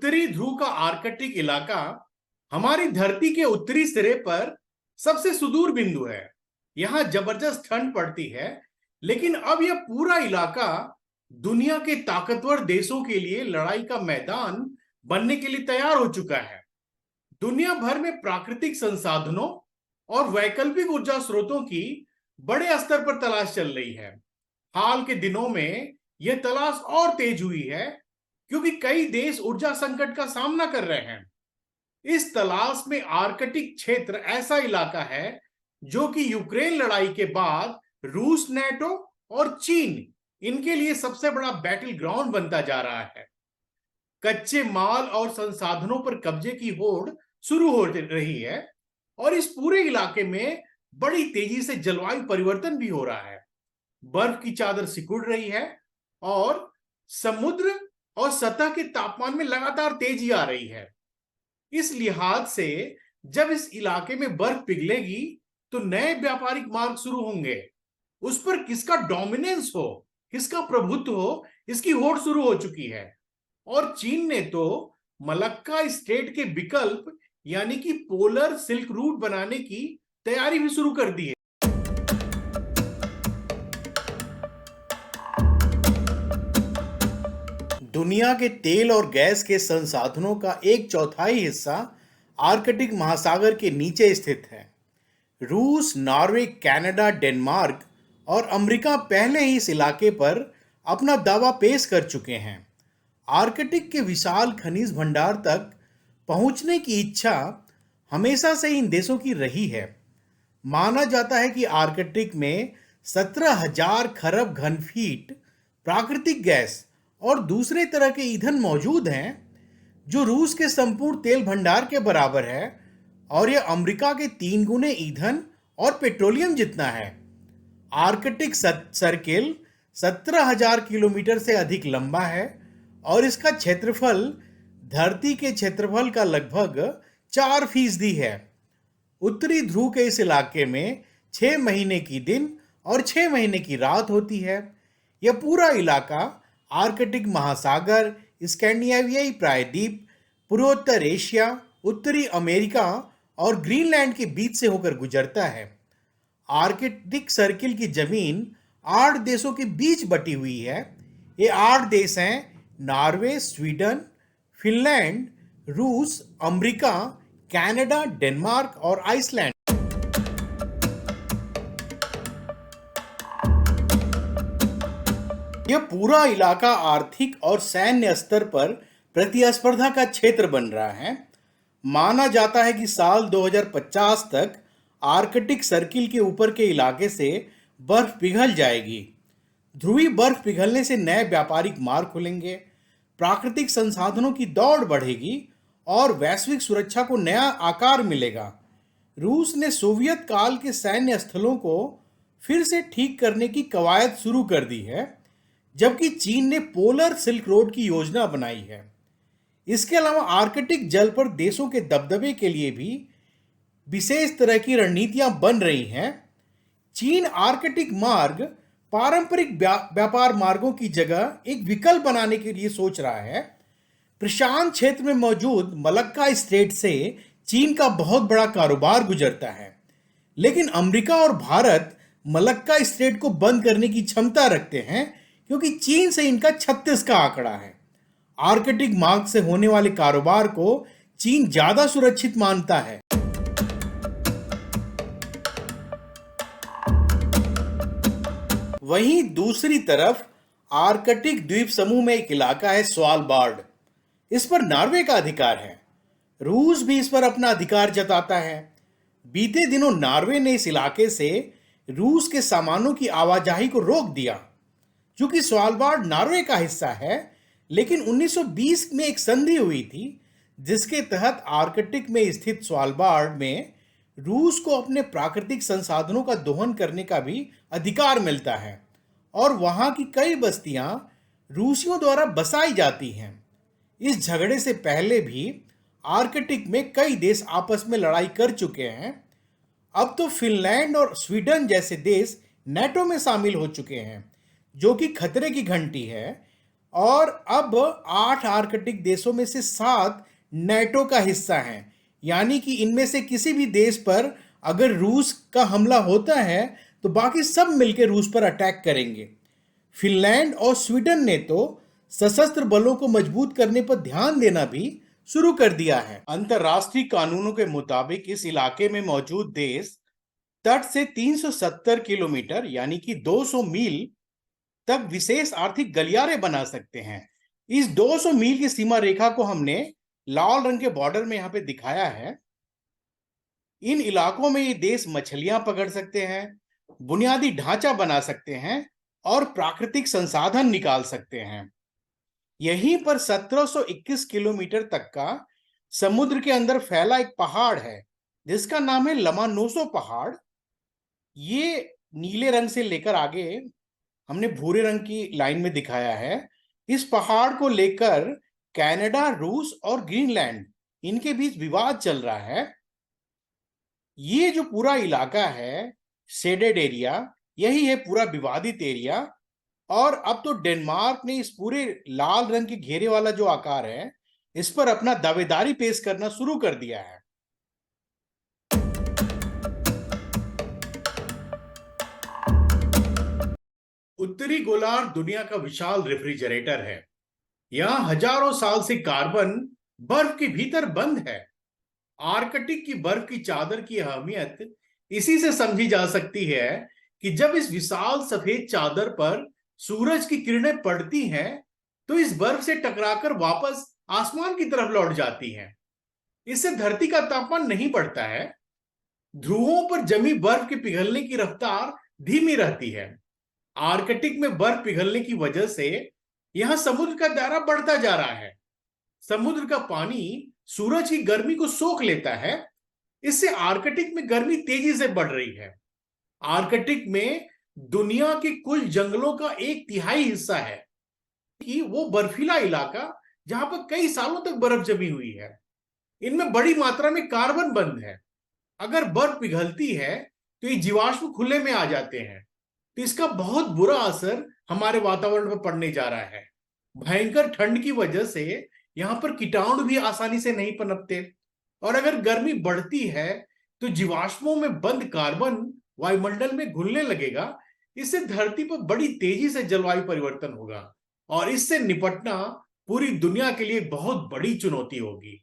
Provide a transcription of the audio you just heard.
उत्तरी ध्रुव का आर्कटिक इलाका हमारी धरती के उत्तरी सिरे पर सबसे सुदूर बिंदु है। यहां जबरदस्त ठंड पड़ती है, लेकिन अब यह पूरा इलाका दुनिया के ताकतवर देशों के लिए लड़ाई का मैदान बनने के लिए तैयार हो चुका है। दुनिया भर में प्राकृतिक संसाधनों और वैकल्पिक ऊर्जा स्रोतों की बड़े स्तर पर तलाश चल रही है। हाल के दिनों में यह तलाश और तेज हुई है, क्योंकि कई देश ऊर्जा संकट का सामना कर रहे हैं। इस तलाश में आर्कटिक क्षेत्र ऐसा इलाका है जो कि यूक्रेन लड़ाई के बाद रूस, नेटो और चीन इनके लिए सबसे बड़ा बैटल ग्राउंड बनता जा रहा है। कच्चे माल और संसाधनों पर कब्जे की होड़ शुरू हो रही है और इस पूरे इलाके में बड़ी तेजी से जलवायु परिवर्तन भी हो रहा है। बर्फ की चादर सिकुड़ रही है और समुद्र और सतह के तापमान में लगातार तेजी आ रही है। इस लिहाज से जब इस इलाके में बर्फ पिघलेगी तो नए व्यापारिक मार्ग शुरू होंगे। उस पर किसका डोमिनेंस हो, किसका प्रभुत्व हो, इसकी होड़ शुरू हो चुकी है। और चीन ने तो मलक्का स्ट्रेट के विकल्प यानी कि पोलर सिल्क रूट बनाने की तैयारी भी शुरू कर दी है। दुनिया के तेल और गैस के संसाधनों का एक चौथाई हिस्सा आर्कटिक महासागर के नीचे स्थित है। रूस, नॉर्वे, कनाडा, डेनमार्क और अमेरिका पहले ही इस इलाके पर अपना दावा पेश कर चुके हैं। आर्कटिक के विशाल खनिज भंडार तक पहुंचने की इच्छा हमेशा से इन देशों की रही है। माना जाता है कि आर्कटिक में 17,000 खरब घन फीट प्राकृतिक गैस और दूसरे तरह के ईंधन मौजूद हैं, जो रूस के संपूर्ण तेल भंडार के बराबर है और यह अमेरिका के 3 गुने ईंधन और पेट्रोलियम जितना है। आर्कटिक सर्किल 17,000 किलोमीटर से अधिक लंबा है और इसका क्षेत्रफल धरती के क्षेत्रफल का लगभग 4% है। उत्तरी ध्रुव के इस इलाके में 6 महीने की दिन और 6 महीने की रात होती है। यह पूरा इलाका आर्कटिक महासागर, स्कैंडिनेवियाई प्रायद्वीप, पूर्वोत्तर एशिया, उत्तरी अमेरिका और ग्रीनलैंड के बीच से होकर गुजरता है। आर्कटिक सर्किल की जमीन 8 देशों के बीच बटी हुई है। ये 8 देश हैं: नॉर्वे, स्वीडन, फिनलैंड, रूस, अमेरिका, कनाडा, डेनमार्क और आइसलैंड। यह पूरा इलाका आर्थिक और सैन्य स्तर पर प्रतिस्पर्धा का क्षेत्र बन रहा है। माना जाता है कि साल 2050 तक आर्कटिक सर्किल के ऊपर के इलाके से बर्फ पिघल जाएगी। ध्रुवीय बर्फ पिघलने से नए व्यापारिक मार्ग खुलेंगे, प्राकृतिक संसाधनों की दौड़ बढ़ेगी और वैश्विक सुरक्षा को नया आकार मिलेगा। रूस ने सोवियत काल के सैन्य स्थलों को फिर से ठीक करने की कवायद शुरू कर दी है, जबकि चीन ने पोलर सिल्क रोड की योजना बनाई है। इसके अलावा आर्कटिक जल पर देशों के दबदबे के लिए भी विशेष तरह की रणनीतियां बन रही हैं। चीन आर्कटिक मार्ग पारंपरिक व्यापार मार्गों की जगह एक विकल्प बनाने के लिए सोच रहा है। प्रशांत क्षेत्र में मौजूद मलक्का स्ट्रेट से चीन का बहुत बड़ा कारोबार गुजरता है, लेकिन अमेरिका और भारत मलक्का स्ट्रेट को बंद करने की क्षमता रखते हैं, क्योंकि चीन से इनका 36 का आंकड़ा है। आर्कटिक मार्ग से होने वाले कारोबार को चीन ज्यादा सुरक्षित मानता है। वहीं दूसरी तरफ आर्कटिक द्वीप समूह में एक इलाका है स्वालबार्ड। इस पर नॉर्वे का अधिकार है। रूस भी इस पर अपना अधिकार जताता है। बीते दिनों नॉर्वे ने इस इलाके से रूस के सामानों की आवाजाही को रोक दिया। चूंकि स्वालबार्ड नॉर्वे का हिस्सा है, लेकिन 1920 में एक संधि हुई थी जिसके तहत आर्कटिक में स्थित स्वालबार्ड में रूस को अपने प्राकृतिक संसाधनों का दोहन करने का भी अधिकार मिलता है और वहां की कई बस्तियां रूसियों द्वारा बसाई जाती हैं। इस झगड़े से पहले भी आर्कटिक में कई देश आपस में लड़ाई कर चुके हैं। अब तो फिनलैंड और स्वीडन जैसे देश नेटो में शामिल हो चुके हैं, जो कि खतरे की घंटी है। और अब 8 आर्कटिक देशों में से 7 नेटो का हिस्सा हैं। यानी कि इनमें से किसी भी देश पर अगर रूस का हमला होता है तो बाकी सब मिलकर रूस पर अटैक करेंगे। फिनलैंड और स्वीडन ने तो सशस्त्र बलों को मजबूत करने पर ध्यान देना भी शुरू कर दिया है। अंतर्राष्ट्रीय कानूनों के मुताबिक इस इलाके में मौजूद देश तट से 370 किलोमीटर यानी कि 200 मील तक विशेष आर्थिक गलियारे बना सकते हैं। इस 200 मील की सीमा रेखा को हमने लाल रंग के बॉर्डर में यहां पे दिखाया है। इन इलाकों में ये देश मछलियां पकड़ सकते हैं, बुनियादी ढांचा बना सकते हैं और प्राकृतिक संसाधन निकाल सकते हैं। यहीं पर 1721 किलोमीटर तक का समुद्र के अंदर फैला एक पहाड़ है जिसका नाम है लमानोसो पहाड़। ये नीले रंग से लेकर आगे हमने भूरे रंग की लाइन में दिखाया है। इस पहाड़ को लेकर कनाडा, रूस और ग्रीनलैंड इनके बीच विवाद चल रहा है। ये जो पूरा इलाका है शेडेड एरिया, यही है पूरा विवादित एरिया। और अब तो डेनमार्क ने इस पूरे लाल रंग के घेरे वाला जो आकार है इस पर अपना दावेदारी पेश करना शुरू कर दिया है। उत्तरी गोलार्ध दुनिया का विशाल रेफ्रिजरेटर है। यहां हजारों साल से कार्बन बर्फ के भीतर बंद है। आर्कटिक की बर्फ की चादर की अहमियत इसी से समझी जा सकती है कि जब इस विशाल सफेद चादर पर सूरज की किरणें पड़ती हैं तो इस बर्फ से टकराकर वापस आसमान की तरफ लौट जाती हैं। इससे धरती का तापमान नहीं बढ़ता है। ध्रुवों पर जमी बर्फ के पिघलने की रफ्तार धीमी रहती है। आर्कटिक में बर्फ पिघलने की वजह से यहां समुद्र का दायरा बढ़ता जा रहा है। समुद्र का पानी सूरज की गर्मी को सोख लेता है। इससे आर्कटिक में गर्मी तेजी से बढ़ रही है। आर्कटिक में दुनिया के कुल जंगलों का 1/3 हिस्सा है कि वो बर्फीला इलाका जहां पर कई सालों तक बर्फ जमी हुई है। इनमें बड़ी मात्रा में कार्बन बंद है। अगर बर्फ पिघलती है तो ये जीवाश्म खुले में आ जाते हैं। तो इसका बहुत बुरा असर हमारे वातावरण पर पड़ने जा रहा है। भयंकर ठंड की वजह से यहां पर कीटाणु भी आसानी से नहीं पनपते। और अगर गर्मी बढ़ती है तो जीवाश्मों में बंद कार्बन वायुमंडल में घुलने लगेगा। इससे धरती पर बड़ी तेजी से जलवायु परिवर्तन होगा और इससे निपटना पूरी दुनिया के लिए बहुत बड़ी चुनौती होगी।